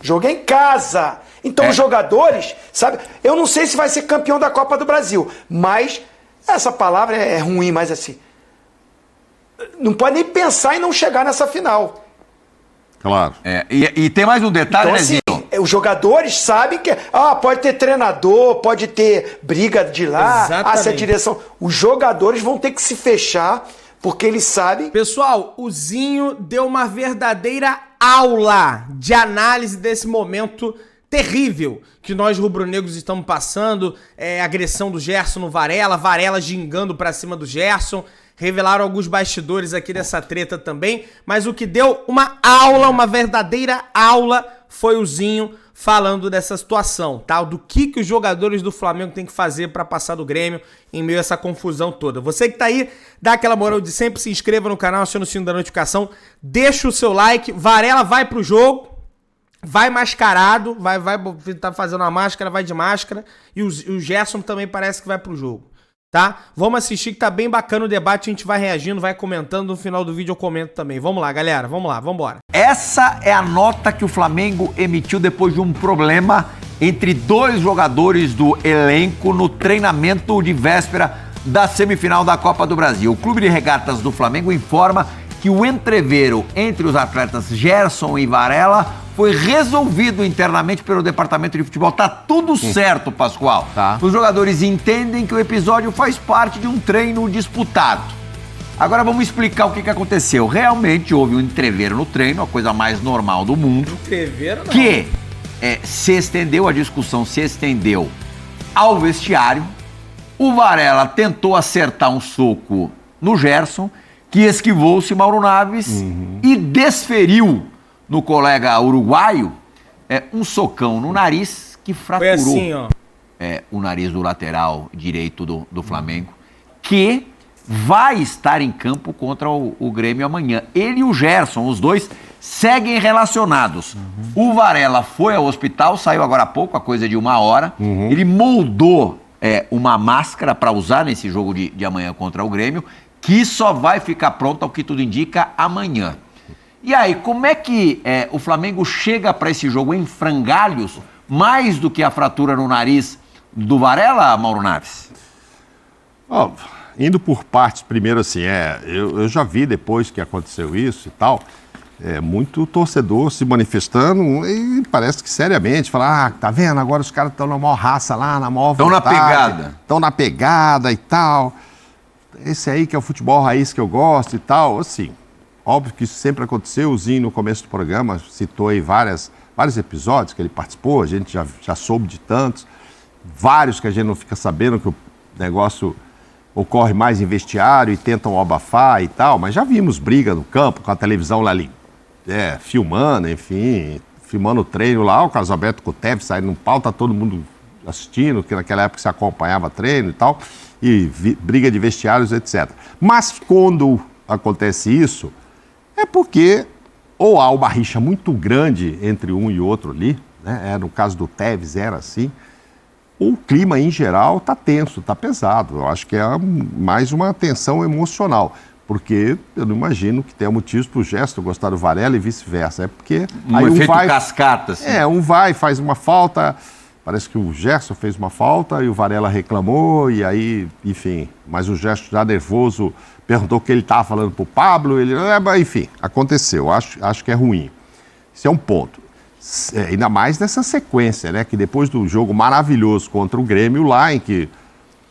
Jogo é em casa. Então os jogadores, sabe? Eu não sei se vai ser campeão da Copa do Brasil, mas essa palavra é ruim, mas assim, não pode nem pensar em não chegar nessa final. Claro. E tem mais um detalhe, então, né, assim, Zinho? os jogadores sabem que pode ter treinador, pode ter briga de lá, se a direção... Os jogadores vão ter que se fechar, porque eles sabem... Pessoal, o Zinho deu uma verdadeira aula de análise desse momento terrível que nós rubro-negros estamos passando, agressão do Gerson no Varela, Varela gingando pra cima do Gerson, revelaram alguns bastidores aqui dessa treta também, mas o que deu uma aula, uma verdadeira aula, foi o Zinho falando dessa situação, tá? Do que os jogadores do Flamengo têm que fazer pra passar do Grêmio em meio a essa confusão toda. Você que tá aí, dá aquela moral de sempre, se inscreva no canal, aciona o sino da notificação, deixa o seu like, Varela vai pro jogo, vai mascarado, vai tá fazendo a máscara, vai de máscara, e o Gerson também parece que vai pro jogo, tá? Vamos assistir que tá bem bacana o debate, a gente vai reagindo, vai comentando, no final do vídeo eu comento também. Vamos lá, galera, vamos lá, vambora. Essa é a nota que o Flamengo emitiu depois de um problema entre dois jogadores do elenco no treinamento de véspera da semifinal da Copa do Brasil. O Clube de Regatas do Flamengo informa que o entrevero entre os atletas Gerson e Varela foi resolvido internamente pelo departamento de futebol. Tá tudo certo, Pascoal. Tá. Os jogadores entendem que o episódio faz parte de um treino disputado. Agora vamos explicar o que aconteceu. Realmente houve um entrevero no treino, a coisa mais normal do mundo. Entrevero não. Que se estendeu, a discussão se estendeu ao vestiário. O Varela tentou acertar um soco no Gerson, que esquivou-se Mauro Naves e desferiu no colega uruguaio um socão no nariz que fraturou Foi assim, ó. o nariz do lateral direito do Flamengo, que vai estar em campo contra o Grêmio amanhã. Ele e o Gerson, os dois, seguem relacionados. O Varela foi ao hospital, saiu agora há pouco, a coisa de 1 hora. Ele moldou uma máscara para usar nesse jogo de amanhã contra o Grêmio, que só vai ficar pronto, ao que tudo indica, amanhã. E aí, como é que o Flamengo chega para esse jogo em frangalhos, mais do que a fratura no nariz do Varela, Mauro Naves? Indo por partes, primeiro assim, eu já vi depois que aconteceu isso e tal, muito torcedor se manifestando e parece que seriamente, falar, tá vendo, agora os caras estão na maior raça lá, na maior vontade. Estão na pegada. Estão na pegada e tal. Esse aí que é o futebol raiz que eu gosto e tal, assim, óbvio que isso sempre aconteceu. O Zinho, no começo do programa, citou aí vários episódios que ele participou, a gente já soube de tantos, vários que a gente não fica sabendo, que o negócio ocorre mais em vestiário e tentam abafar e tal, mas já vimos briga no campo, com a televisão lá ali, filmando, enfim, filmando o treino lá, o Carlos Alberto com o Tevez saindo no pau, tá todo mundo assistindo, que naquela época se acompanhava treino e tal, e briga de vestiários, etc. Mas quando acontece isso, é porque ou há uma rixa muito grande entre um e outro ali, né? No caso do Tevez era assim, ou o clima em geral está tenso, está pesado. Eu acho que é mais uma tensão emocional, porque eu não imagino que tenha motivos para o Gerson gostar do Varela e vice-versa. É porque aí efeito cascata, assim. Um vai, faz uma falta. Parece que o Gerson fez uma falta e o Varela reclamou, e aí, enfim, mas o Gerson já nervoso perguntou o que ele estava falando para o Pablo, enfim, aconteceu, acho que é ruim. Isso é um ponto. Ainda mais nessa sequência, né, que depois do jogo maravilhoso contra o Grêmio, lá em que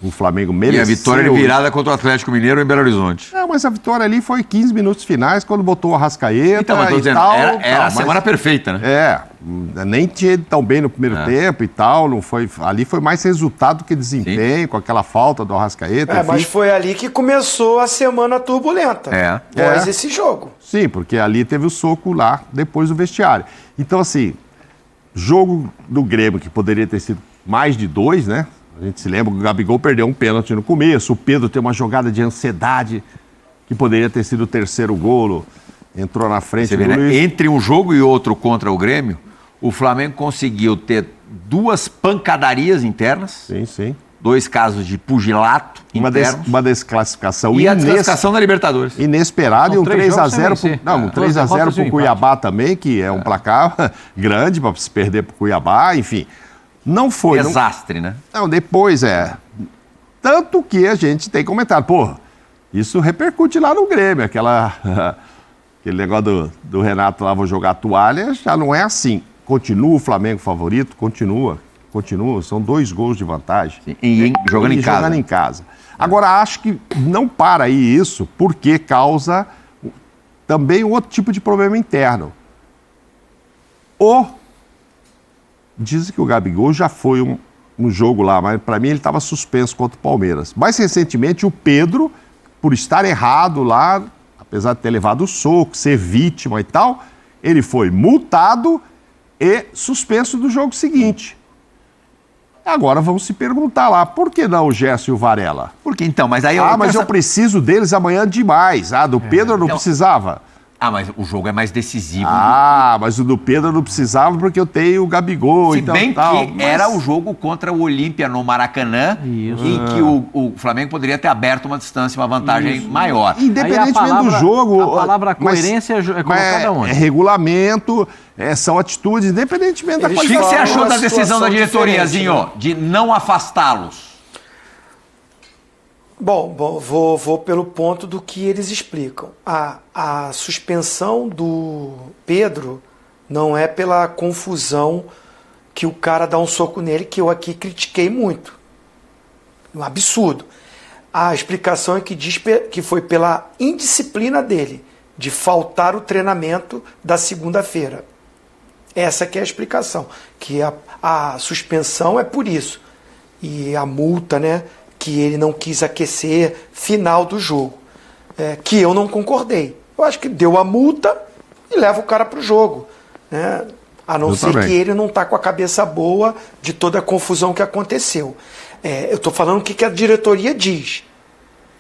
o Flamengo mereceu... E a vitória virada contra o Atlético Mineiro em Belo Horizonte. Mas a vitória ali foi 15 minutos finais, quando botou o Arrascaeta então, mas tô dizendo, era a semana perfeita, né? Nem tinha ido tão bem no primeiro tempo e tal, não foi, ali foi mais resultado que desempenho, com aquela falta do Arrascaeta. Mas foi ali que começou a semana turbulenta, após esse jogo. Sim, porque ali teve o soco lá, depois do vestiário. Então, assim, jogo do Grêmio, que poderia ter sido mais de 2, né? A gente se lembra que o Gabigol perdeu um pênalti no começo, o Pedro tem uma jogada de ansiedade que poderia ter sido o terceiro golo, entrou na frente. Você vê, né? Entre um jogo e outro contra o Grêmio, o Flamengo conseguiu ter 2 pancadarias internas. Sim. 2 casos de pugilato internos. Uma desclassificação E a desclassificação da Libertadores. inesperada e um 3x0 um 3x0 pro Cuiabá também, que é um placar grande para se perder pro Cuiabá, enfim. Não foi. Desastre, né? Não, depois tanto que a gente tem comentado, isso repercute lá no Grêmio, aquele negócio do Renato lá, vou jogar toalha, já não é assim. Continua o Flamengo favorito, continua, são 2 gols de vantagem. Sim, jogando em casa. Agora, acho que não para aí isso, porque causa também outro tipo de problema interno. Dizem que o Gabigol já foi um jogo lá, mas para mim ele estava suspenso contra o Palmeiras. Mais recentemente, o Pedro, por estar errado lá, apesar de ter levado o soco, ser vítima e tal, ele foi multado e suspenso do jogo seguinte. Agora vamos se perguntar lá, por que não o Gerson e o Varela? Porque então, mas aí... eu preciso deles amanhã demais. Do Pedro eu não precisava. Mas o jogo é mais decisivo. Mas o do Pedro eu não precisava porque eu tenho o Gabigol e tal. Era o jogo contra o Olímpia no Maracanã, em que o Flamengo poderia ter aberto uma distância, uma vantagem maior. Independentemente do jogo... A palavra coerência é colocada onde? É regulamento, são atitudes, independentemente da qualidade. O que você achou da decisão da diretoria, de não afastá-los? Bom, vou pelo ponto do que eles explicam. A suspensão do Pedro não é pela confusão que o cara dá um soco nele, que eu aqui critiquei muito. Um absurdo. A explicação é que diz que foi pela indisciplina dele, de faltar o treinamento da segunda-feira. Essa que é a explicação, que a suspensão é por isso. E a multa, né? Que ele não quis aquecer final do jogo, que eu não concordei. Eu acho que deu a multa e leva o cara para o jogo, né? A não ser que ele não está com a cabeça boa de toda a confusão que aconteceu. Eu estou falando o que a diretoria diz,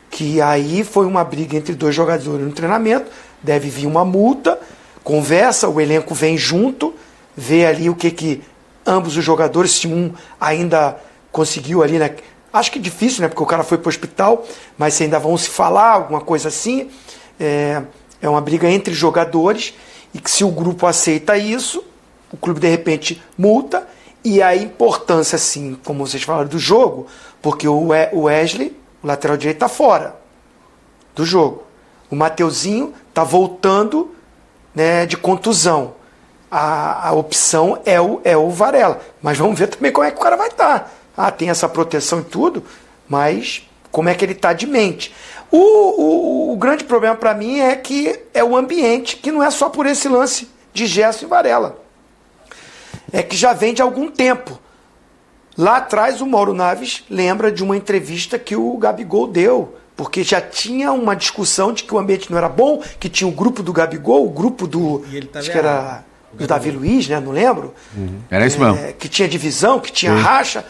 que aí foi uma briga entre 2 jogadores no treinamento, deve vir uma multa, conversa, o elenco vem junto, vê ali o que ambos os jogadores, se um ainda conseguiu ali, né? Acho que é difícil, né? Porque o cara foi para o hospital, mas se ainda vão se falar, alguma coisa assim. É uma briga entre jogadores e que se o grupo aceita isso, o clube de repente multa. E a importância, assim, como vocês falaram, do jogo, porque o Wesley, o lateral direito, está fora do jogo. O Mateuzinho está voltando, né, de contusão. A opção é o Varela. Mas vamos ver também como é que o cara vai estar. Tem essa proteção e tudo, mas como é que ele está de mente? O grande problema para mim é que é o ambiente, que não é só por esse lance de Gerson e Varela. É que já vem de algum tempo. Lá atrás o Mauro Naves lembra de uma entrevista que o Gabigol deu, porque já tinha uma discussão de que o ambiente não era bom, que tinha o grupo do Gabigol, o grupo do... acho que era do Davi Luiz, né? Não lembro. Era isso mesmo. Que tinha divisão, que tinha racha.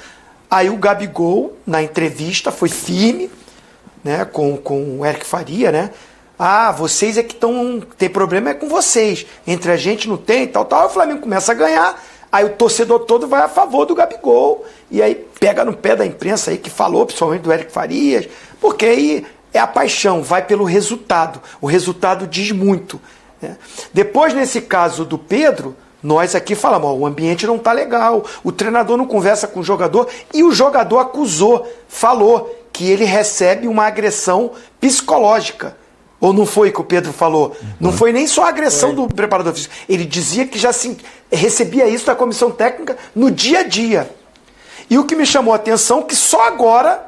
Aí o Gabigol, na entrevista, foi firme, né, com o Eric Faria, né? Vocês é que tem problema com vocês. Entre a gente não tem, tal. Aí o Flamengo começa a ganhar, aí o torcedor todo vai a favor do Gabigol. E aí pega no pé da imprensa aí que falou, principalmente do Eric Farias, porque aí é a paixão, vai pelo resultado. O resultado diz muito, né? Depois, nesse caso do Pedro... Nós aqui falamos, o ambiente não está legal, o treinador não conversa com o jogador, e o jogador falou que ele recebe uma agressão psicológica. Ou não foi que o Pedro falou? Não foi nem só a agressão do preparador físico. Ele dizia que já recebia isso da comissão técnica no dia a dia. E o que me chamou a atenção é que só agora,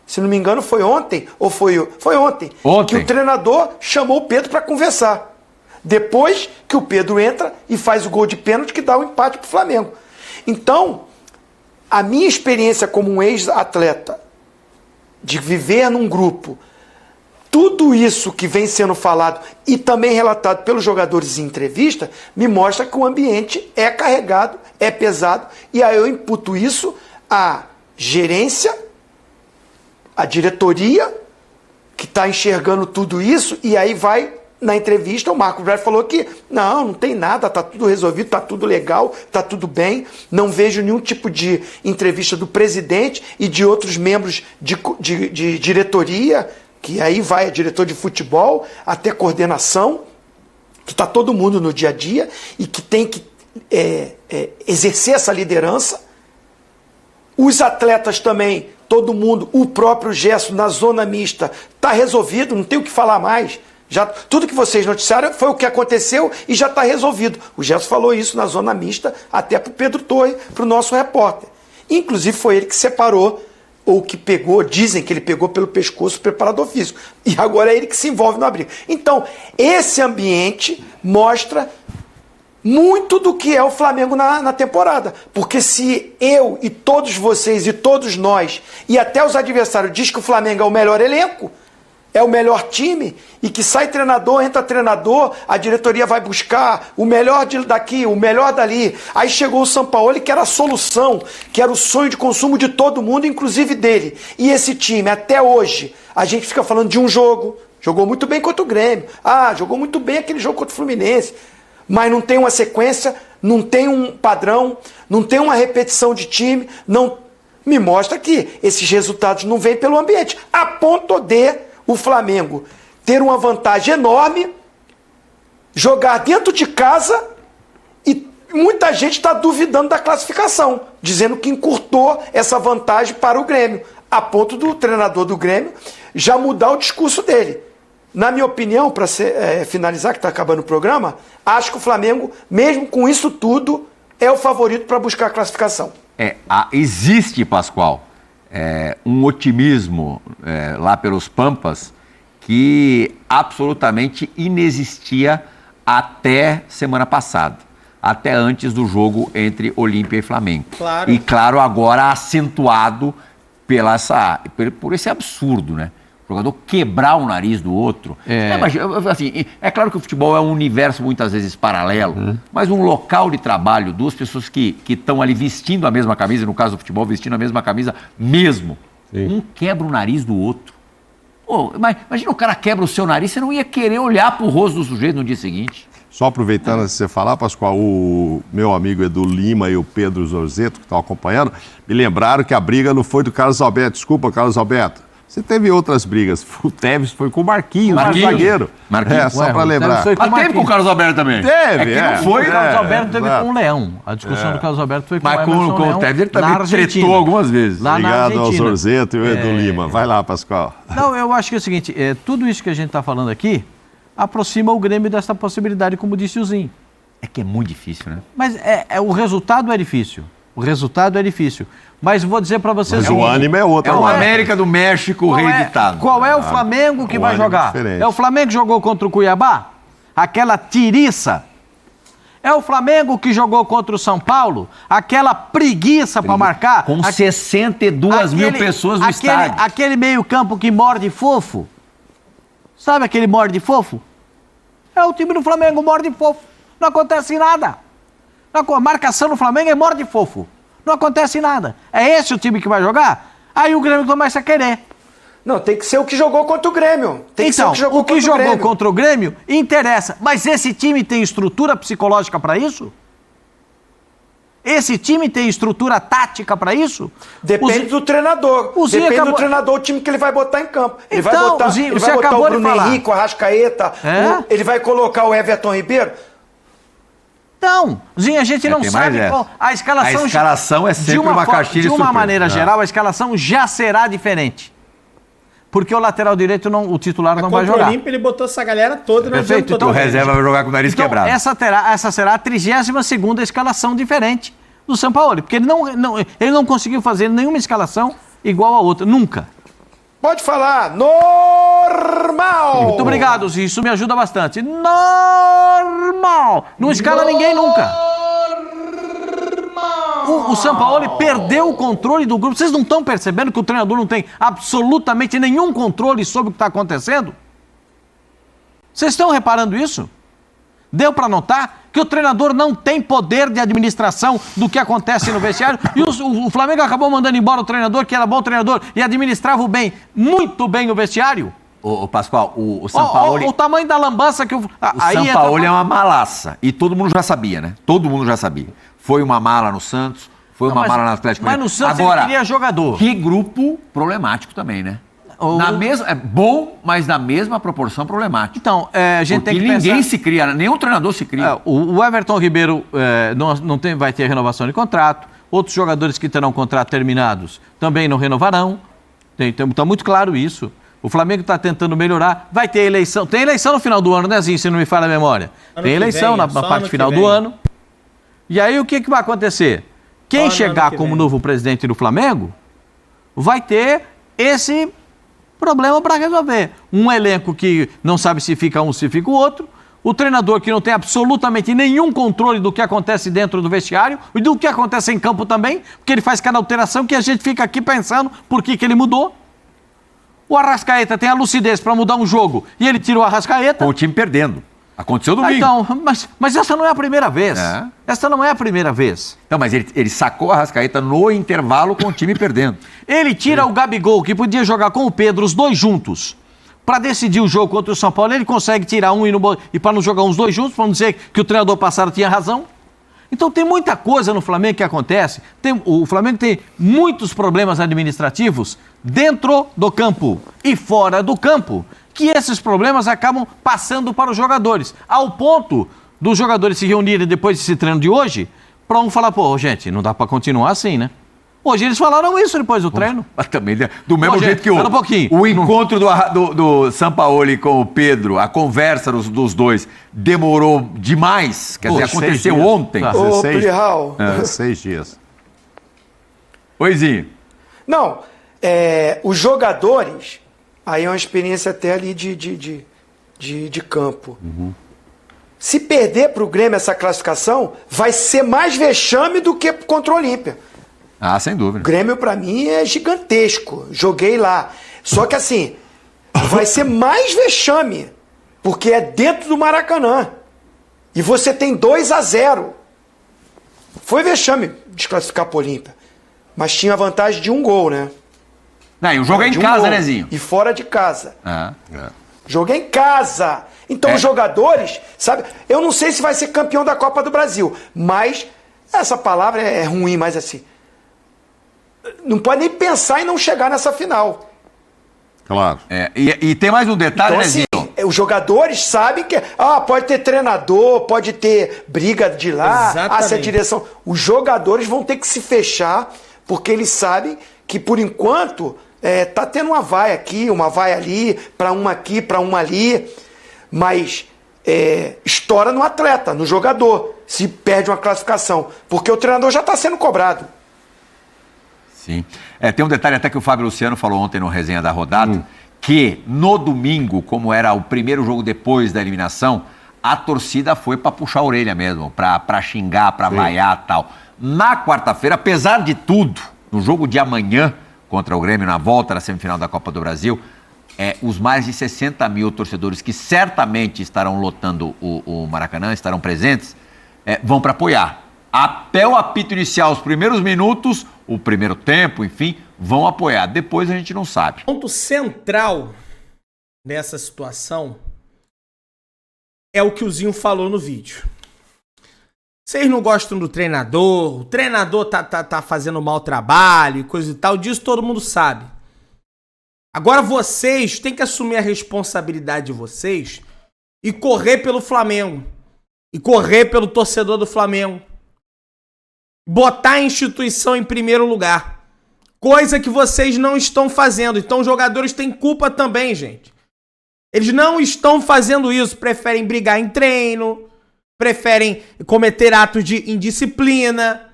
se não me engano foi ontem, ou foi ontem, que o treinador chamou o Pedro para conversar. Depois que o Pedro entra e faz o gol de pênalti que dá o empate para o Flamengo. Então, a minha experiência como um ex-atleta, de viver num grupo, tudo isso que vem sendo falado e também relatado pelos jogadores em entrevista, me mostra que o ambiente é carregado, é pesado, e aí eu imputo isso à gerência, à diretoria, que está enxergando tudo isso, e aí vai na entrevista, o Marco Braz falou que não tem nada, tá tudo resolvido, tá tudo legal, tá tudo bem. Não vejo nenhum tipo de entrevista do presidente e de outros membros de diretoria, que aí vai diretor de futebol, até coordenação, que tá todo mundo no dia a dia e que tem que exercer essa liderança. Os atletas também, todo mundo, o próprio Gerson na zona mista, tá resolvido, não tem o que falar mais. Já, tudo que vocês noticiaram foi o que aconteceu e já está resolvido. O Gerson falou isso na zona mista, até para o Pedro Torre, para o nosso repórter. Inclusive foi ele que separou, ou que pegou, dizem que ele pegou pelo pescoço o preparador físico. E agora é ele que se envolve na briga. Então, esse ambiente mostra muito do que é o Flamengo na temporada. Porque se eu e todos vocês e todos nós, e até os adversários, diz que o Flamengo é o melhor elenco, é o melhor time, e que sai treinador, entra treinador, a diretoria vai buscar o melhor daqui, o melhor dali. Aí chegou o Sampaoli, que era a solução, que era o sonho de consumo de todo mundo, inclusive dele. E esse time, até hoje, a gente fica falando de um jogo, jogou muito bem contra o Grêmio, jogou muito bem aquele jogo contra o Fluminense, mas não tem uma sequência, não tem um padrão, não tem uma repetição de time, não me mostra que esses resultados não vêm pelo ambiente, a ponto de o Flamengo ter uma vantagem enorme, jogar dentro de casa, e muita gente está duvidando da classificação, dizendo que encurtou essa vantagem para o Grêmio, a ponto do treinador do Grêmio já mudar o discurso dele. Na minha opinião, para finalizar, que está acabando o programa, acho que o Flamengo, mesmo com isso tudo, é o favorito para buscar a classificação. Existe, Pascoal, um otimismo lá pelos Pampas que absolutamente inexistia até semana passada, até antes do jogo entre Olímpia e Flamengo. Claro. E claro, agora acentuado por esse absurdo, né? O jogador quebrar o nariz do outro. Assim, é claro que o futebol é um universo muitas vezes paralelo, mas um local de trabalho, duas pessoas que estão ali vestindo a mesma camisa, no caso do futebol, vestindo a mesma camisa mesmo. Sim. Um quebra o nariz do outro. Imagina o cara quebra o seu nariz, você não ia querer olhar pro rosto do sujeito no dia seguinte. Só aproveitando antes de você falar, Pascoal, o meu amigo Edu Lima e o Pedro Zorzeto, que estão acompanhando, me lembraram que a briga não foi do Carlos Alberto. Desculpa, Carlos Alberto. Você teve outras brigas. O Tevez foi com o Marquinhos, zagueiro. Só para lembrar. Mas teve com o Carlos Alberto também. Teve, não foi. O Carlos Alberto teve com o Leão. A discussão do Carlos Alberto foi com o Emerson Leão. Mas com o Tevez ele também tretou algumas vezes. Obrigado ao Zorzeto e o Edu Lima. Vai lá, Pascoal. Não, eu acho que é o seguinte, tudo isso que a gente está falando aqui aproxima o Grêmio dessa possibilidade, como disse o Zinho. É que é muito difícil, né? Mas o resultado é difícil. O resultado é difícil. Mas vou dizer para vocês... Mas o ânimo é outro. É o América do México reeditado. Qual é o Flamengo que vai jogar? É o Flamengo que jogou contra o Cuiabá? Aquela tiriça? É o Flamengo que jogou contra o São Paulo? Aquela preguiça para marcar? Com 62 mil pessoas no estádio. Aquele meio campo que morde fofo? Sabe aquele morde fofo? É o time do Flamengo, morde fofo. Não acontece nada. A marcação no Flamengo é morde fofo. Não acontece nada. É esse o time que vai jogar? Aí o Grêmio começa a querer. Não, tem que ser o que jogou contra o Grêmio. Então, o que jogou contra o Grêmio interessa. Mas esse time tem estrutura psicológica para isso? Esse time tem estrutura tática para isso? Depende do treinador. Depende do treinador, o time que ele vai botar em campo. Ele vai botar o Bruno Henrique, o Arrascaeta, ele vai colocar o Everton Ribeiro. Não, Zinho, a gente não sabe qual... A escalação é sempre uma caixinha de surpresa. De uma maneira geral, a escalação já será diferente. Porque o lateral direito, o titular não vai jogar. Contra o Olímpia, ele botou essa galera toda. Perfeito, então o reserva vai jogar com o nariz quebrado. Essa será a 32ª escalação diferente do Sampaoli. Porque ele não conseguiu fazer nenhuma escalação igual a outra, nunca. Pode falar, normal! Muito obrigado, Zinho, isso me ajuda bastante. Normal! Não escala ninguém nunca. O Sampaoli perdeu o controle do grupo. Vocês não estão percebendo que o treinador não tem absolutamente nenhum controle sobre o que está acontecendo? Vocês estão reparando isso? Deu para notar que o treinador não tem poder de administração do que acontece no vestiário. E o Flamengo acabou mandando embora o treinador, que era bom treinador, e administrava muito bem o vestiário. O Pascoal, o Sampaoli... O tamanho da lambança que o... O Sampaoli é uma malaça. E todo mundo já sabia, né? Todo mundo já sabia. Foi uma mala no Santos, foi uma mala no Atlético. Mas no Santos agora, ele queria jogador. Que grupo problemático também, né? Na mesma, é bom, mas na mesma proporção problemático. Então, a gente porque tem que ninguém pensar... se cria, nenhum treinador se cria. O Everton Ribeiro vai ter renovação de contrato. Outros jogadores que terão contrato terminados também não renovarão. Está muito claro isso. O Flamengo está tentando melhorar. Vai ter eleição. Tem eleição no final do ano, né, Zinho? Se não me falha a memória. Tem eleição na parte final do ano. E aí o que vai acontecer? Quem chegar como novo presidente do Flamengo vai ter esse problema para resolver. Um elenco que não sabe se fica um, se fica o outro. O treinador que não tem absolutamente nenhum controle do que acontece dentro do vestiário e do que acontece em campo também, porque ele faz cada alteração que a gente fica aqui pensando por que ele mudou. O Arrascaeta tem a lucidez para mudar um jogo e ele tira o Arrascaeta. Com o time perdendo. Aconteceu domingo. Então, mas essa não é a primeira vez. Essa não é a primeira vez. Não, mas ele sacou a Arrascaeta no intervalo com o time perdendo. Ele tira o Gabigol, que podia jogar com o Pedro, os dois juntos, para decidir o jogo contra o São Paulo. Ele consegue tirar um e para não jogar os dois juntos, para não dizer que o treinador passado tinha razão. Então tem muita coisa no Flamengo que acontece. O Flamengo tem muitos problemas administrativos dentro do campo e fora do campo, que esses problemas acabam passando para os jogadores, ao ponto dos jogadores se reunirem depois desse treino de hoje, para um falar, pô, gente, não dá para continuar assim, né? Hoje eles falaram isso depois do treino. Mas também, do mesmo jeito que o encontro do Sampaoli com o Pedro, a conversa dos dois, demorou demais. Quer dizer, aconteceu ontem. Tá. 16 dias. Oizinho. Não, os jogadores, aí é uma experiência até ali de campo. Uhum. Se perder para o Grêmio essa classificação, vai ser mais vexame do que contra o Olímpia. Ah, sem dúvida. O Grêmio, pra mim, é gigantesco. Joguei lá. Só que, assim, vai ser mais vexame, porque é dentro do Maracanã. E você tem 2-0. Foi vexame desclassificar pro Olímpia. Mas tinha a vantagem de um gol, né? Não, e o jogo é em casa, né, Zinho? E fora de casa. É. Jogo é em casa. Então, os jogadores, sabe? Eu não sei se vai ser campeão da Copa do Brasil, mas essa palavra é ruim, mas assim... Não pode nem pensar em não chegar nessa final. Claro. E tem mais um detalhe, então, né, assim, Zinho? os jogadores sabem que... pode ter treinador, pode ter briga de lá. Se a direção... Os jogadores vão ter que se fechar, porque eles sabem que, por enquanto, tá tendo uma vaia aqui, uma vaia ali, para uma aqui, para uma ali. Mas estoura no atleta, no jogador, se perde uma classificação. Porque o treinador já está sendo cobrado. Sim. Tem um detalhe até que o Fábio Luciano falou ontem no Resenha da Rodada, que no domingo, como era o primeiro jogo depois da eliminação, a torcida foi para puxar a orelha mesmo, para xingar, para vaiar e tal. Na quarta-feira, apesar de tudo, no jogo de amanhã contra o Grêmio, na volta da semifinal da Copa do Brasil, os mais de 60 mil torcedores que certamente estarão lotando o Maracanã, estarão presentes, vão para apoiar. Até o apito inicial, os primeiros minutos, o primeiro tempo, enfim, vão apoiar. Depois a gente não sabe. O ponto central dessa situação é o que o Zinho falou no vídeo. Vocês não gostam do treinador, o treinador tá fazendo mau trabalho e coisa e tal, disso todo mundo sabe. Agora vocês têm que assumir a responsabilidade de vocês e correr pelo Flamengo. E correr pelo torcedor do Flamengo. Botar a instituição em primeiro lugar. Coisa que vocês não estão fazendo. Então os jogadores têm culpa também, gente. Eles não estão fazendo isso. Preferem brigar em treino. Preferem cometer atos de indisciplina.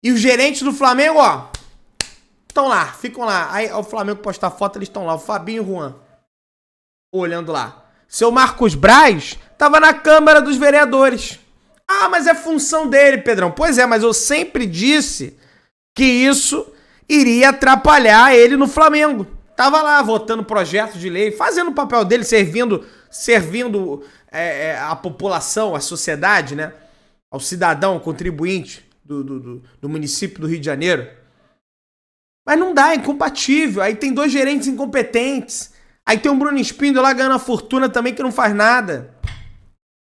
E os gerentes do Flamengo, estão lá, ficam lá. Aí o Flamengo posta foto, eles estão lá. O Fabinho e o Juan. Olhando lá. Seu Marcos Braz estava na Câmara dos Vereadores. Mas é função dele, Pedrão. Pois é, mas eu sempre disse que isso iria atrapalhar ele no Flamengo. Tava lá votando projetos de lei, fazendo o papel dele, servindo a população, a sociedade, né? Ao cidadão, ao contribuinte do município do Rio de Janeiro. Mas não dá, é incompatível. Aí tem 2 gerentes incompetentes. Aí tem um Bruno Espíndola lá ganhando a fortuna também que não faz nada.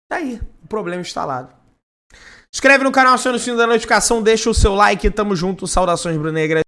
Tá aí, o problema instalado. Inscreve no canal, aciona o sininho da notificação, deixa o seu like, tamo junto, saudações brunegras.